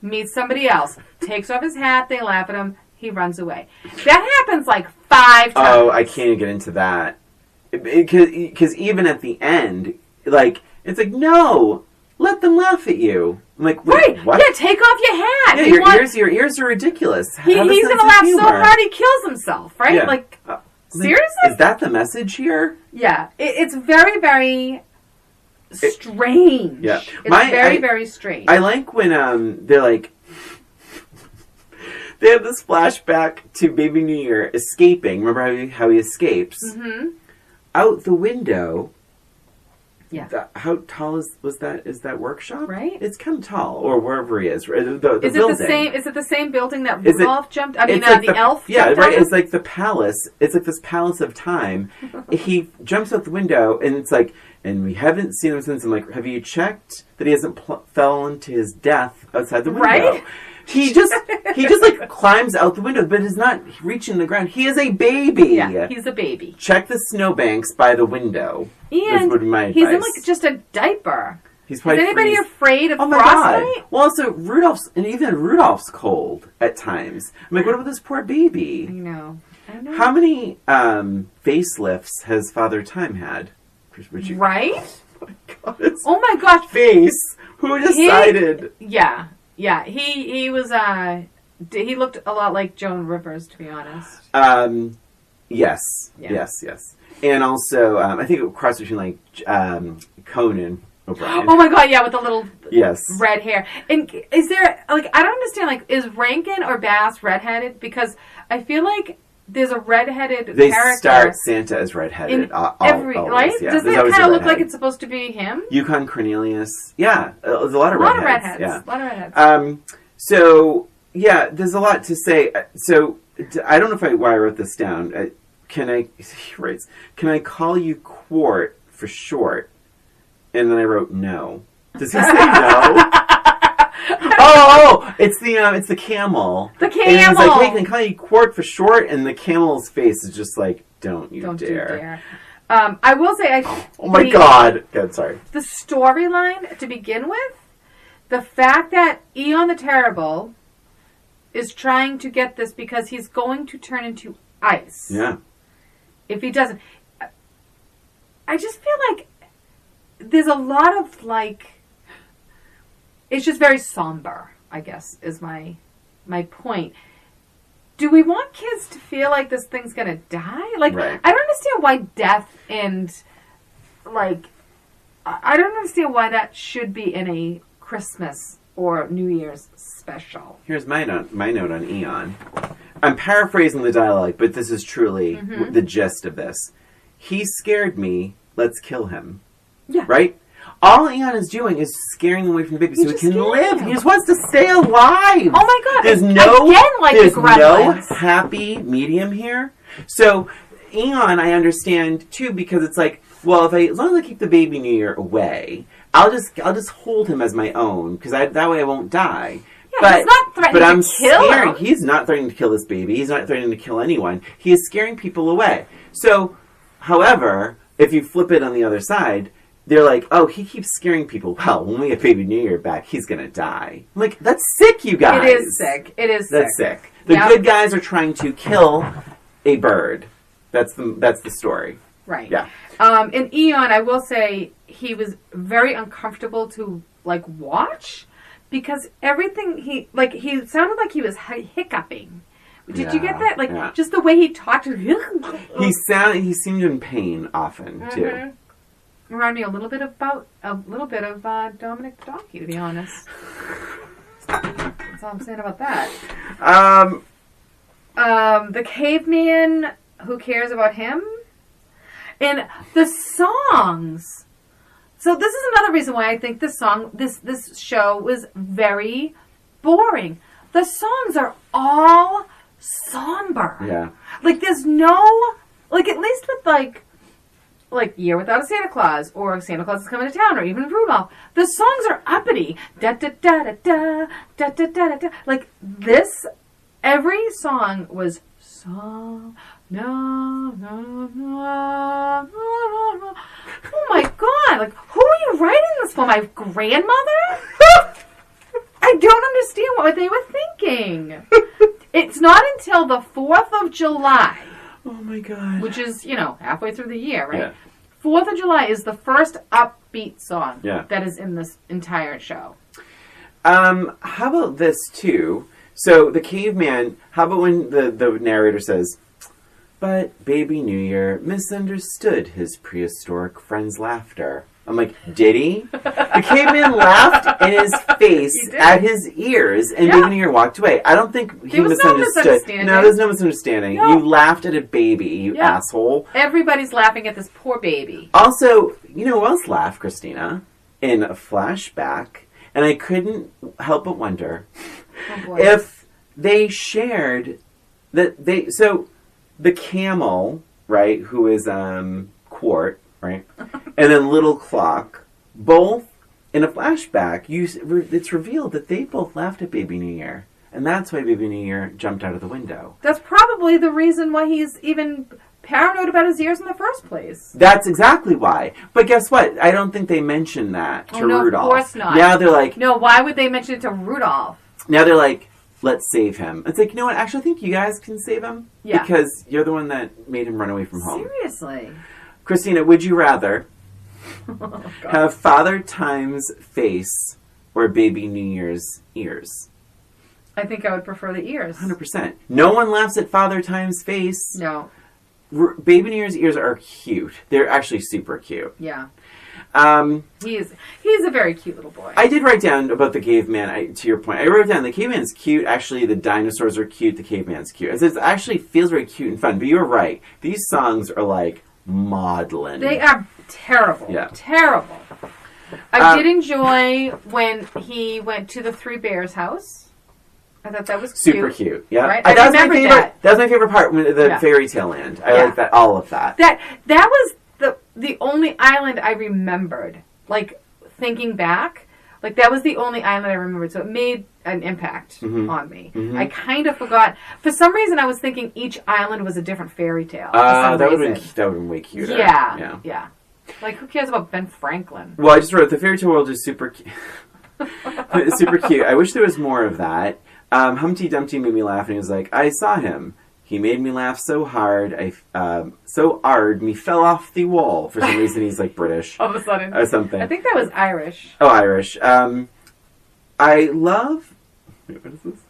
Meets somebody else, takes off his hat, they laugh at him, he runs away. That happens 5 times. Oh, I can't get into that. Because even at the end, it's no, let them laugh at you. I'm like, right? What? Yeah, take off your hat. Yeah, your ears are ridiculous. He's gonna laugh so hard he kills himself, right? Yeah. Like, seriously? Is that the message here? Yeah, it's very, very strange. Yeah, it's very strange. I like when they're like. They have this flashback to Baby New Year escaping. Remember how he escapes? Mm-hmm. Out the window. Yeah. How tall was that? Is that workshop? Right. It's kind of tall, or wherever he is. The is building. It the same? Is it the same building that Rudolph jumped? I mean, like the elf. Yeah, jumped right. out? It's like the palace. It's like this palace of time. He jumps out the window, and it's like, and we haven't seen him since. I'm like, have you checked that he hasn't fallen to his death outside the window? Right. He just like climbs out the window, but is not reaching the ground. He is a baby. Yeah, he's a baby. Check the snowbanks by the window. And would be my advice. He's in like just a diaper. He's probably is anybody afraid of frostbite? God. Well, also Rudolph's cold at times. I'm like, what about this poor baby? I know. How many facelifts has Father Time had? Right? Oh my gosh. Face. Who decided? Yeah, he was, he looked a lot like Joan Rivers, to be honest. Yes. Yeah. Yes. And also, I think it crossed between, like, Conan O'Brien. Oh my god, yeah, with the little red hair. And is there, like, I don't understand, like, is Rankin or Bass redheaded? Because I feel like there's a redheaded character. They start Santa as redheaded. Always, right? Yeah. Does it kind of look like it's supposed to be him? Yukon Cornelius. Yeah. There's a lot of redheads. Yeah. A lot of redheads. So, yeah, there's a lot to say. So, I don't know why I wrote this down. Can I call you Quart for short? And then I wrote no. Does he say no? It's the camel. The camel. And he's like, hey, can I call you Quart for short? And the camel's face is just like, don't you dare. I will say, oh my God. Good, sorry. The storyline to begin with, the fact that Eon the Terrible is trying to get this because he's going to turn into ice. Yeah. If he doesn't, I just feel like there's a lot of like, it's just very somber, I guess, is my point. Do we want kids to feel like this thing's going to die? Like, right. I don't understand why death and, like, I don't understand why that should be in a Christmas or New Year's special. Here's my note on Eon. I'm paraphrasing the dialogue, but this is truly the gist of this. He scared me, let's kill him. Yeah. Right? All Eon is doing is scaring him away from the baby so he can live. He just wants to stay alive. Oh my God. There's no happy medium here. So Eon, I understand too, because it's like, well, as long as I keep the baby New Year away, I'll just hold him as my own, because that way I won't die. Yeah, he's not threatening to kill him. He's not threatening to kill this baby. He's not threatening to kill anyone. He is scaring people away. So, however, if you flip it on the other side, they're like, oh, he keeps scaring people. Well, when we get Baby New Year back, he's going to die. I'm like, that's sick, you guys. It is sick. That's sick. The good guys are trying to kill a bird. That's the story. Right. Yeah. In Eon, I will say he was very uncomfortable to, like, watch, because everything he sounded like he was hiccuping. Did you get that? Like, just the way he talked. He seemed in pain often, too. Reminded me a little bit of Dominic Donkey, to be honest. That's all I'm saying about that. The Caveman, who cares about him? And the songs. So this is another reason why I think this show was very boring. The songs are all somber. Yeah. Like, there's no, like, at least with like Year Without a Santa Claus, or Santa Claus is Coming to Town, or even Rudolph, the songs are uppity. Da da da da da da da da da. Like, this, every song was no, no, no, no, no. Oh my God! Like, who are you writing this for? My grandmother? I don't understand what they were thinking. It's not until the 4th of July. Oh my God. Which is, halfway through the year, right? Yeah. 4th of July is the first upbeat song Yeah. that is in this entire show. How about this, too? So, the Caveman, how about when the narrator says, "But Baby New Year misunderstood his prehistoric friend's laughter." I'm like, did he? The Caveman laughed in his face at his ears, and Baby New Year walked away. I don't think he misunderstood. No, there's no misunderstanding. No. You laughed at a baby, you asshole. Everybody's laughing at this poor baby. Also, you know who else laughed, Christina? In a flashback, and I couldn't help but wonder if they shared that they... So, the camel, right, who is Quart, right? And then Little Clock, both in a flashback, it's revealed that they both laughed at Baby New Year. And that's why Baby New Year jumped out of the window. That's probably the reason why he's even paranoid about his ears in the first place. That's exactly why. But guess what? I don't think they mentioned that to Rudolph. Of course not. Now they're like... No, why would they mention it to Rudolph? Now they're like, let's save him. It's like, you know what? Actually, I think you guys can save him. Yeah. Because you're the one that made him run away from home. Seriously. Christina, would you rather have Father Time's face or Baby New Year's ears? I think I would prefer the ears. 100%. No one laughs at Father Time's face. No. Baby New Year's ears are cute. They're actually super cute. Yeah. He's a very cute little boy. I did write down about the caveman, to your point. I wrote down the caveman's cute. Actually, the dinosaurs are cute. The caveman's cute. It actually feels very cute and fun. But you're right. These songs are like maudlin. They are terrible. Yeah. Terrible. I did enjoy when he went to the Three Bears house. I thought that was cute. Super cute. Yeah. Right? I remember that. That was my favorite part, the fairy tale land. I like that, all of that. That was the only island I remembered. Like, thinking back, like, that was the only island I remembered. So it made an impact on me. Mm-hmm. I kind of forgot. For some reason, I was thinking each island was a different fairy tale. That would have been way cuter. Yeah. Like, who cares about Ben Franklin? Well, I just wrote, the fairy tale world is super cute. Super cute. I wish there was more of that. Humpty Dumpty made me laugh, and he was like, I saw him. He made me laugh so hard, so hard, me fell off the wall. For some reason, he's like British. All of a sudden. Or something. I think that was Irish. Oh, Irish. I love... Wait, what is this?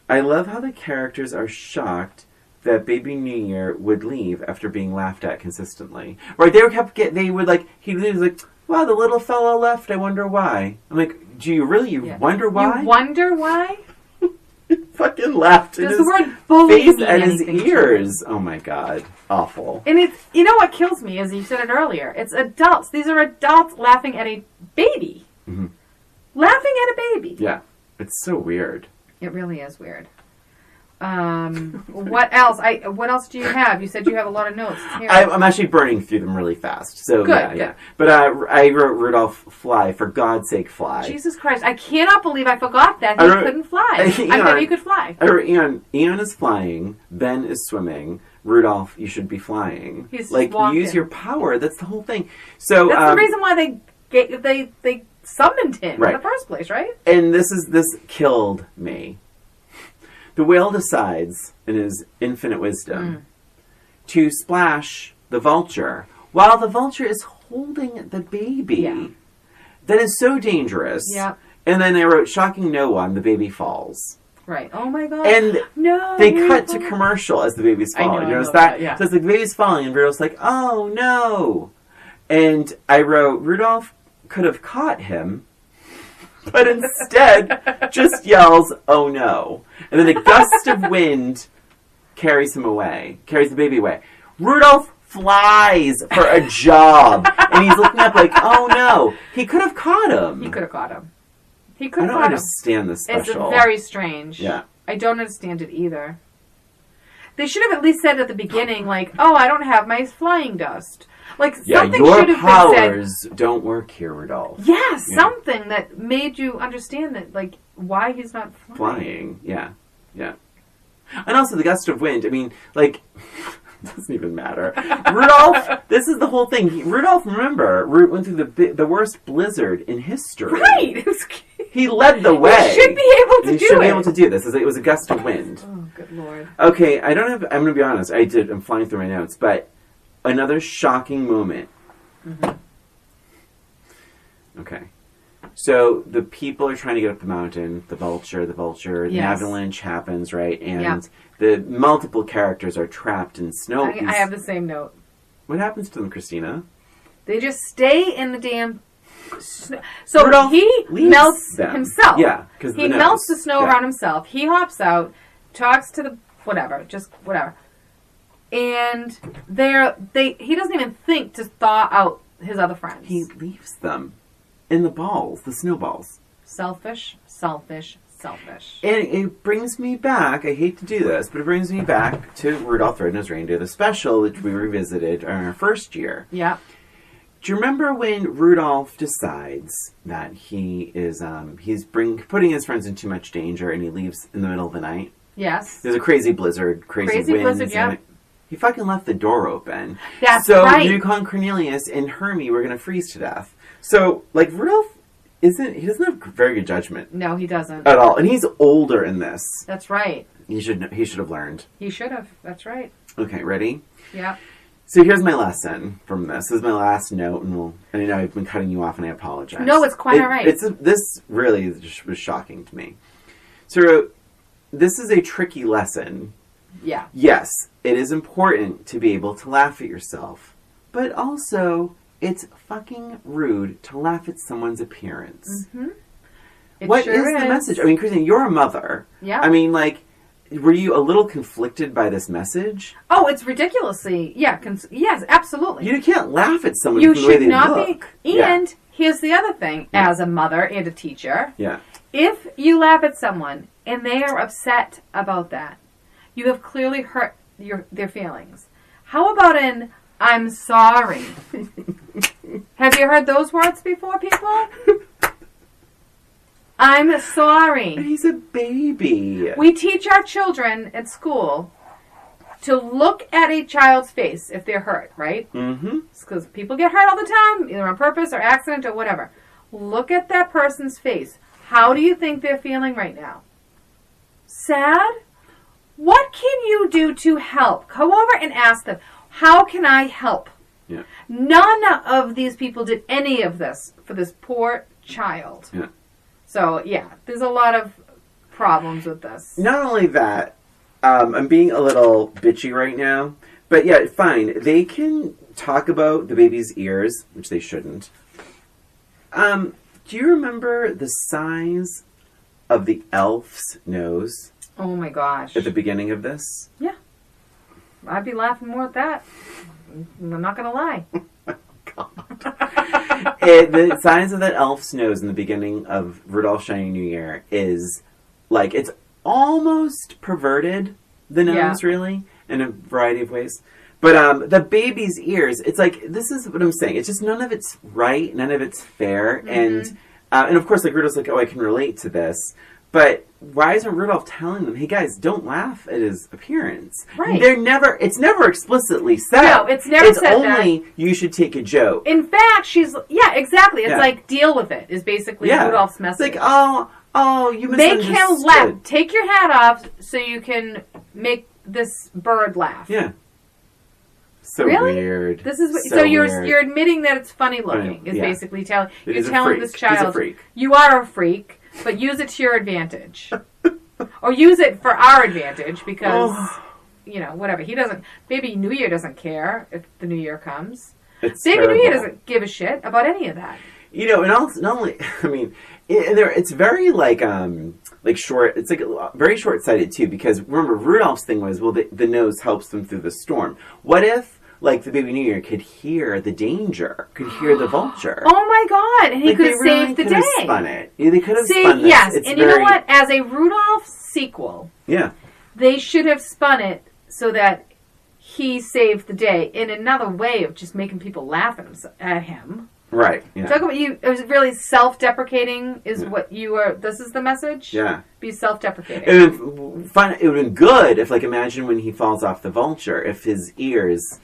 I love how the characters are shocked that Baby New Year would leave after being laughed at consistently. Right, he was like, wow, the little fella left, I wonder why. I'm like, do you really wonder why? You wonder why? Fucking laughed in his face and his ears. Oh my god. Awful. And it's, you know what kills me, as you said it earlier, it's adults. These are adults laughing at a baby. Mm-hmm. Laughing at a baby. Yeah. It's so weird. It really is weird. What else? What else do you have? You said you have a lot of notes. I'm actually burning through them really fast. So good. Yeah. But I wrote Rudolph fly. For God's sake, fly. Jesus Christ! I cannot believe I forgot that he couldn't fly. I thought he could fly. I wrote Eon is flying. Ben is swimming. Rudolph, you should be flying. He's like walking. Use your power. That's the whole thing. So that's the reason why they summoned him in the first place, right? And this killed me. The whale decides, in his infinite wisdom, to splash the vulture while the vulture is holding the baby. Yeah. That is so dangerous. Yeah. And then I wrote, shocking no one, the baby falls. Right. Oh my god. And they cut to commercial as the baby's falling. I know, you notice that? Yeah. So it's like the baby's falling, and Rudolph's like, oh no. And I wrote, Rudolph could have caught him, but instead just yells, oh no. And then a gust of wind carries the baby away. Rudolph flies for a job. And he's looking up like, oh no. He could have caught him. I don't understand this special. It's very strange. Yeah. I don't understand it either. They should have at least said at the beginning, like, oh, I don't have my flying dust. Like, something should have powers been said, don't work here, Rudolph. Yeah, something that made you understand that, like, why he's not flying. Yeah. And also the gust of wind, I mean, like, it doesn't even matter. Rudolph, this is the whole thing. Rudolph, remember, went through the worst blizzard in history. Right. He led the way. He should be able to do it. He should be able to do this. It was a gust of wind. Oh, good Lord. Okay, I'm going to be honest. I'm flying through my notes, but another shocking moment Mm-hmm. Okay. So the people are trying to get up the mountain, the vulture, the Yes. avalanche happens, right? And the multiple characters are trapped in snow. I have the same note. What happens to them, Christina? They just stay in the damn snow. So Rudolph he leaves melts them. himself. Yeah, because he melts the snow Yeah. around himself. He hops out, talks to the whatever, and he doesn't even think to thaw out his other friends. He leaves them in the balls, the snowballs. Selfish. And it brings me back, I hate to do this, but it brings me back to Rudolph the Red-Nosed Reindeer, the special which we revisited in our first year. Yeah. Do you remember when Rudolph decides that he is putting his friends in too much danger and he leaves in the middle of the night? Yes. There's a crazy blizzard, crazy winds. Blizzard, yeah. He fucking left the door open. That's so right. Yukon Cornelius and Hermie were going to freeze to death. So, like, Rudolph he doesn't have very good judgment. No, he doesn't. At all. And he's older in this. That's right. He should have learned. He should have. That's right. Okay, ready? Yeah. So here's my lesson from this. This is my last note, and I know I've been cutting you off, and I apologize. No, it's quite all right. This really was shocking to me. So this is a tricky lesson. Yeah. Yes, it is important to be able to laugh at yourself, but also it's fucking rude to laugh at someone's appearance. Mm-hmm. What is the message? I mean, Christina, you're a mother. Yeah. I mean, like, were you a little conflicted by this message? Oh, it's ridiculously. Yeah. Yes, absolutely. You can't laugh at someone You from the way should they not look. be. And here's the other thing: as a mother and a teacher, if you laugh at someone and they are upset about that, you have clearly hurt their feelings. How about an "I'm sorry"? Have you heard those words before, people? I'm sorry. He's a baby. We teach our children at school to look at a child's face if they're hurt, right? Mm-hmm. Because people get hurt all the time, either on purpose or accident or whatever. Look at that person's face. How do you think they're feeling right now? Sad? What can you do to help? Go over and ask them, how can I help? Yeah. None of these people did any of this for this poor child. Yeah. So, yeah, there's a lot of problems with this. Not only that, I'm being a little bitchy right now, but yeah, fine. They can talk about the baby's ears, which they shouldn't. Do you remember the size of the elf's nose? Oh my gosh. At the beginning of this? Yeah. I'd be laughing more at that. I'm not going to lie. The size of that elf's nose in the beginning of Rudolph's Shiny New Year is, like, it's almost perverted, the nose, really, in a variety of ways. But the baby's ears, it's like, this is what I'm saying. It's just none of it's right, none of it's fair. Mm-hmm. And of course, like, Rudolph's like, oh, I can relate to this. But why isn't Rudolph telling them, hey guys, don't laugh at his appearance? Right. It's never explicitly said. No, it's never said that. It's only, you should take a joke. In fact, exactly. It's like, deal with it, is basically Rudolph's message. It's like, oh, you misunderstood. Make him laugh. Take your hat off so you can make this bird laugh. Yeah. So really? Weird. This is so you're admitting that it's funny looking. Is basically telling this child, he's a freak. You are a freak, but use it to your advantage, or use it for our advantage because whatever he doesn't. Baby New Year doesn't care if the New Year comes. Baby New Year doesn't give a shit about any of that. And also, not only, I mean, it's very short. It's like very short-sighted too, because remember Rudolph's thing was, well, the nose helps them through the storm. What if, like, the Baby New Year could hear the danger, could hear the vulture? Oh my God! And he could have saved the day. Spun it. Yeah, they could have spun this. Yes, and you know what? As a Rudolph sequel, they should have spun it so that he saved the day in another way of just making people laugh at him. Right. Yeah. Talk about you. It was really self-deprecating. Is what you are. This is the message. Yeah. Be self-deprecating. It would have been good if, like, imagine when he falls off the vulture, if his ears,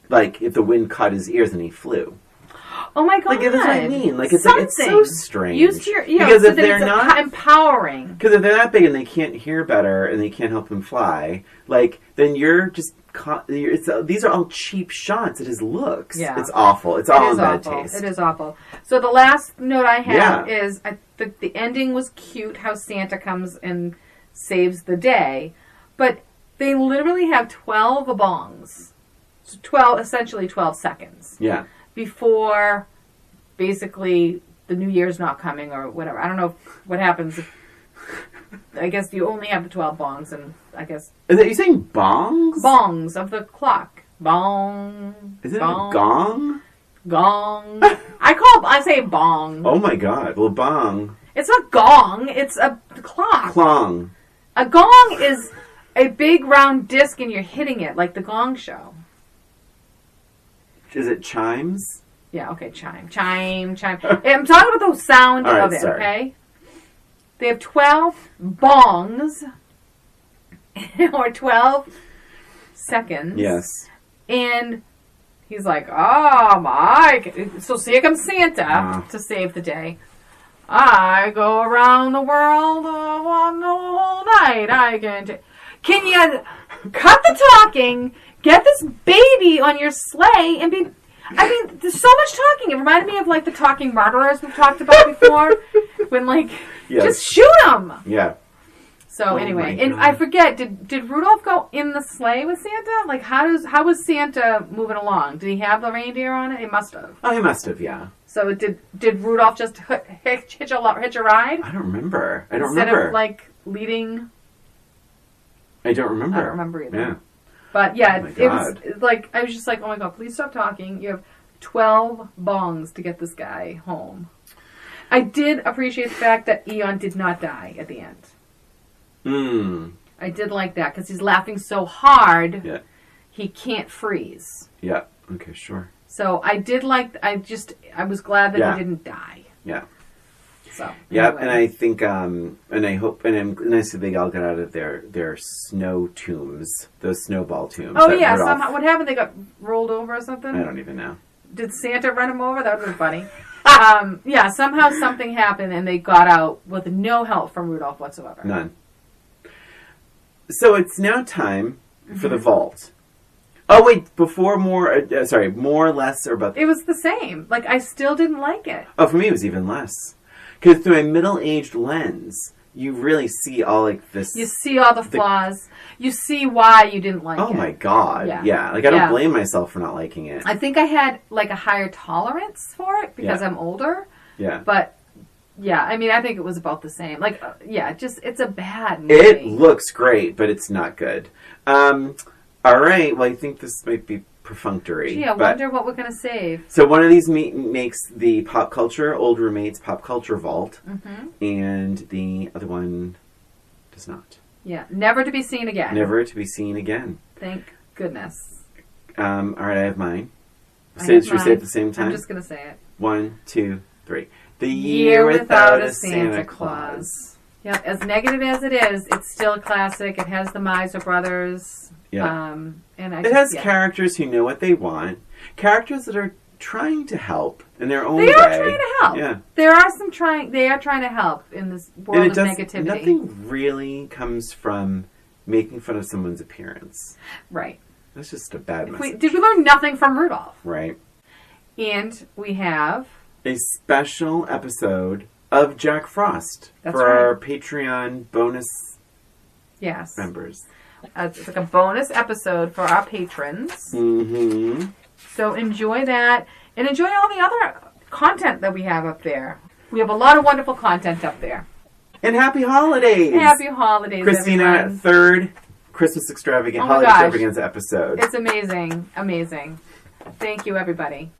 like, if the wind caught his ears and he flew. Oh my God! Like that's what I mean. Like it's so strange. Use your because so if they're not empowering, because if they're that big and they can't hear better and they can't help him fly, like then you're just. These are all cheap shots at his looks. Yeah. It's awful. It's all in bad taste. It is awful. So the last note I have is I think the ending was cute, how Santa comes and saves the day. But they literally have 12 bongs. So essentially 12 seconds. Yeah. Before basically the New Year's not coming or whatever. I don't know what happens if I guess you only have the 12 bongs, and I guess... Is that you saying bongs? Bongs of the clock. Bong. Is it a gong? Gong. I say bong. Oh my God. Well, bong. It's not gong. It's a clock. Clong. A gong is a big round disc and you're hitting it like the Gong Show. Is it chimes? Yeah, okay, chime. I'm talking about the sound of it, okay? They have 12 bongs, or 12 seconds. Yes. And he's like, oh my. So here comes Santa to save the day. I go around the world one whole night. Can you cut the talking, get this baby on your sleigh, and be... I mean, there's so much talking. It reminded me of, like, the talking murderers we've talked about before. When, like, just shoot them. Yeah. So, anyway. And I forget, did Rudolph go in the sleigh with Santa? Like, how was Santa moving along? Did he have the reindeer on it? He must have. Oh, he must have, yeah. So, did Rudolph just hitch a ride? I don't remember. Instead of, like, leading... I don't remember. I don't remember either. Yeah. But yeah, it was like, I was just like, oh my God, please stop talking. You have 12 bongs to get this guy home. I did appreciate the fact that Eon did not die at the end. I did like that because he's laughing so hard, he can't freeze. Yeah, okay, sure. So I did like, I was glad that he didn't die. Yeah. So, yeah, and I think, and I hope, and I'm nice that they all got out of their snow tombs, those snowball tombs. Oh yeah, somehow, what happened? They got rolled over or something? I don't even know. Did Santa run them over? That would have been funny. Yeah, somehow something happened and they got out with no help from Rudolph whatsoever. None. So it's now time for the vault. Oh wait, more or less or about... It was the same. Like, I still didn't like it. Oh, for me it was even less. Because through a middle-aged lens, you really see all, like, this... You see all the flaws. You see why you didn't like it. Oh, my God. Yeah. Like, I don't blame myself for not liking it. I think I had, like, a higher tolerance for it because I'm older. Yeah. But, yeah, I mean, I think it was about the same. Like, it's a bad movie. It looks great, but it's not good. All right. Well, I think this might be perfunctory. Gee, I wonder what we're going to save. So one of these makes the pop culture, Old Roommates pop culture vault, and the other one does not. Yeah, never to be seen again. Never to be seen again. Thank goodness. All right, I have mine. Should we say it at the same time? I'm just going to say it. 1, 2, 3. The Year Without a Santa Claus. Yep, as negative as it is, it's still a classic. It has the Miser Brothers. Yeah. It has characters who know what they want. Characters that are trying to help in their own way. They are trying to help. Yeah. They are trying to help in this world of negativity. Nothing really comes from making fun of someone's appearance. Right. That's just a bad message. Did we learn nothing from Rudolph? Right. And we have... a special episode of Jack Frost for our Patreon bonus members. It's like a bonus episode for our patrons. So enjoy that. And enjoy all the other content that we have up there. We have a lot of wonderful content up there. And happy holidays! Happy holidays, Christina, everyone. third Christmas holiday extravaganza episode. It's amazing. Amazing. Thank you, everybody.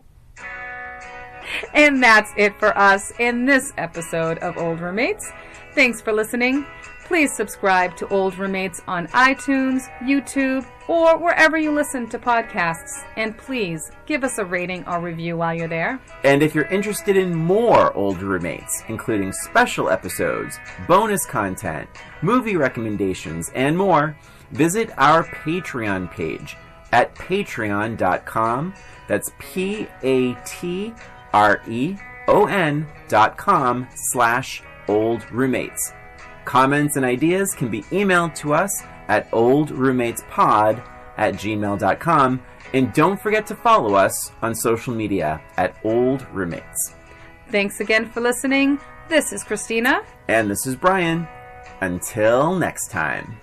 And that's it for us in this episode of Old Roommates. Thanks for listening. Please subscribe to Old Roommates on iTunes, YouTube, or wherever you listen to podcasts. And please give us a rating or review while you're there. And if you're interested in more Old Roommates, including special episodes, bonus content, movie recommendations, and more, visit our Patreon page at patreon.com. That's REON.com/oldroommates. Comments and ideas can be emailed to us at oldroommatespod@gmail.com. And don't forget to follow us on social media at Old Roommates. Thanks again for listening. This is Christina. And this is Brian. Until next time.